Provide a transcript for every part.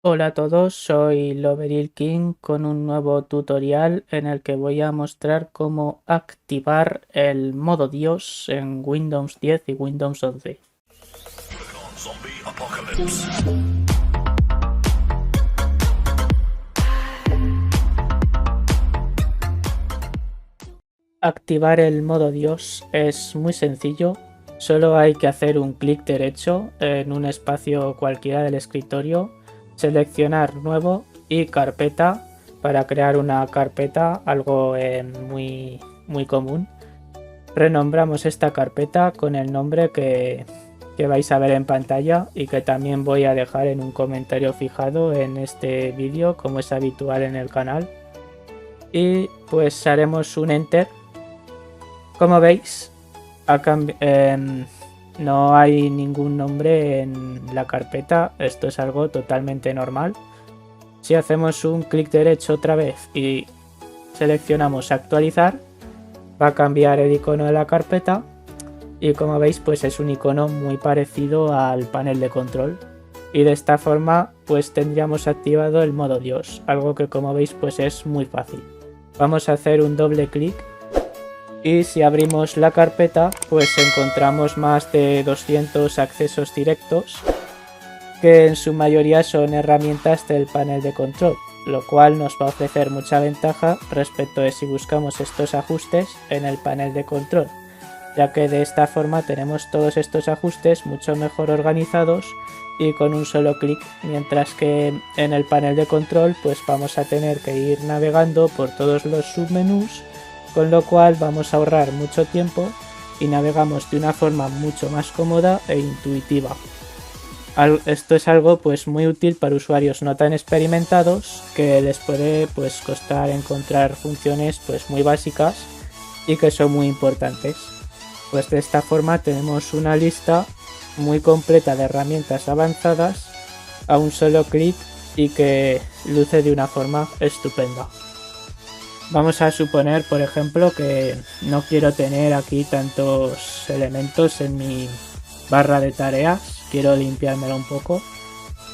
Hola a todos, soy Loveril King con un nuevo tutorial en el que voy a mostrar cómo activar el modo Dios en Windows 10 y Windows 11. Zombie apocalypse. Activar el modo Dios es muy sencillo, solo hay que hacer un clic derecho en un espacio cualquiera del escritorio, seleccionar nuevo y carpeta para crear una carpeta, algo muy común. Renombramos esta carpeta con el nombre que vais a ver en pantalla y que también voy a dejar en un comentario fijado en este vídeo, como es habitual en el canal. Y pues haremos un enter. Como veis, no hay ningún nombre en la carpeta, esto es algo totalmente normal. Si hacemos un clic derecho otra vez y seleccionamos actualizar, va a cambiar el icono de la carpeta y como veis pues es un icono muy parecido al panel de control, y de esta forma pues tendríamos activado el modo Dios, algo que como veis pues es muy fácil. Vamos a hacer un doble clic y si abrimos la carpeta pues encontramos más de 200 accesos directos que en su mayoría son herramientas del panel de control, lo cual nos va a ofrecer mucha ventaja respecto de si buscamos estos ajustes en el panel de control, ya que de esta forma tenemos todos estos ajustes mucho mejor organizados y con un solo clic, mientras que en el panel de control pues vamos a tener que ir navegando por todos los submenús, con lo cual vamos a ahorrar mucho tiempo y navegamos de una forma mucho más cómoda e intuitiva. Esto es algo pues muy útil para usuarios no tan experimentados, que les puede pues costar encontrar funciones pues muy básicas y que son muy importantes. Pues de esta forma tenemos una lista muy completa de herramientas avanzadas a un solo clic y que luce de una forma estupenda. Vamos a suponer, por ejemplo, que no quiero tener aquí tantos elementos en mi barra de tareas, quiero limpiármela un poco.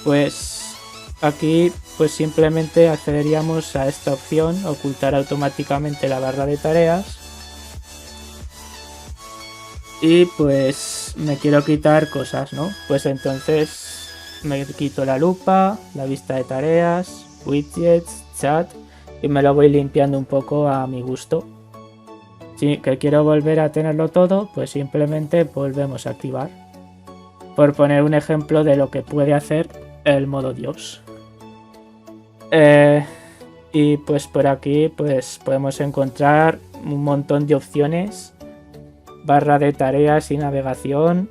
Pues aquí pues simplemente accederíamos a esta opción, ocultar automáticamente la barra de tareas. Y pues me quiero quitar cosas, ¿no? Pues entonces me quito la lupa, la vista de tareas, widgets, chat, y me lo voy limpiando un poco a mi gusto. Si que quiero volver a tenerlo todo, pues simplemente volvemos a activar. Por poner un ejemplo de lo que puede hacer el modo Dios. Y pues por aquí pues podemos encontrar un montón de opciones. Barra de tareas y navegación,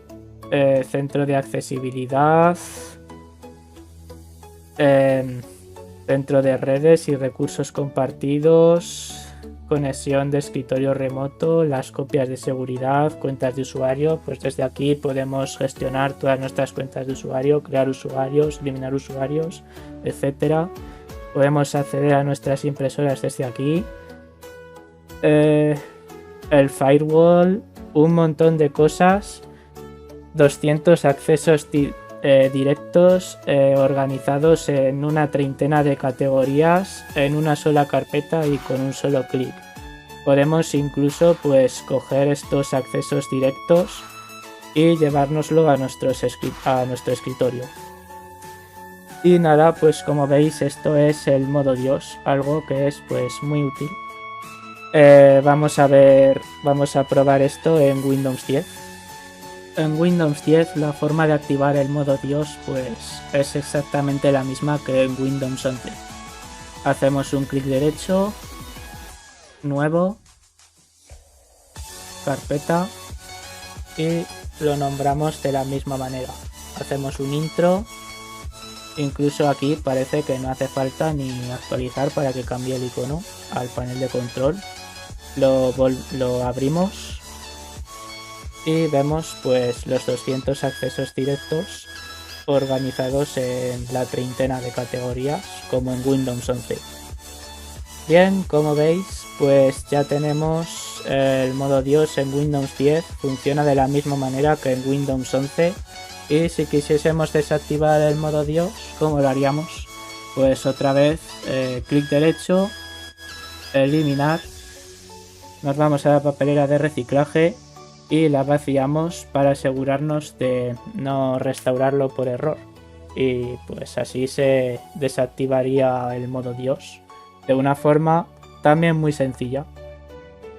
centro de accesibilidad, centro de redes y recursos compartidos, conexión de escritorio remoto, las copias de seguridad, cuentas de usuario. Pues desde aquí podemos gestionar todas nuestras cuentas de usuario, crear usuarios, eliminar usuarios, etcétera. Podemos acceder a nuestras impresoras desde aquí. El firewall, un montón de cosas, 200 accesos directos organizados en una treintena de categorías en una sola carpeta y con un solo clic. Podemos incluso pues coger estos accesos directos y llevárnoslo a nuestro escritorio. Y nada, pues como veis esto es el modo Dios, algo que es pues muy útil. Vamos a probar esto en Windows 10. En Windows 10 la forma de activar el modo Dios pues es exactamente la misma que en Windows 11. Hacemos un clic derecho, nuevo, carpeta, y lo nombramos de la misma manera. Hacemos un intro, incluso aquí parece que no hace falta ni actualizar para que cambie el icono al panel de control. Lo abrimos y vemos pues los 200 accesos directos organizados en la treintena de categorías como en Windows 11. Bien, como veis pues ya tenemos el modo Dios en Windows 10, funciona de la misma manera que en Windows 11. Y si quisiésemos desactivar el modo Dios, ¿cómo lo haríamos? pues otra vez clic derecho, eliminar, nos vamos a la papelera de reciclaje y la vaciamos para asegurarnos de no restaurarlo por error, y pues así se desactivaría el modo Dios de una forma también muy sencilla.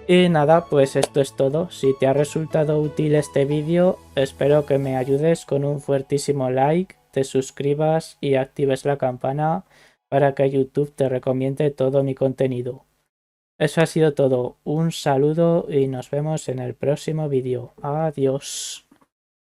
Y nada, pues esto es todo. Si te ha resultado útil este vídeo, espero que me ayudes con un fuertísimo like, te suscribas y actives la campana para que YouTube te recomiende todo mi contenido. Eso ha sido todo. Un saludo y nos vemos en el próximo vídeo. Adiós.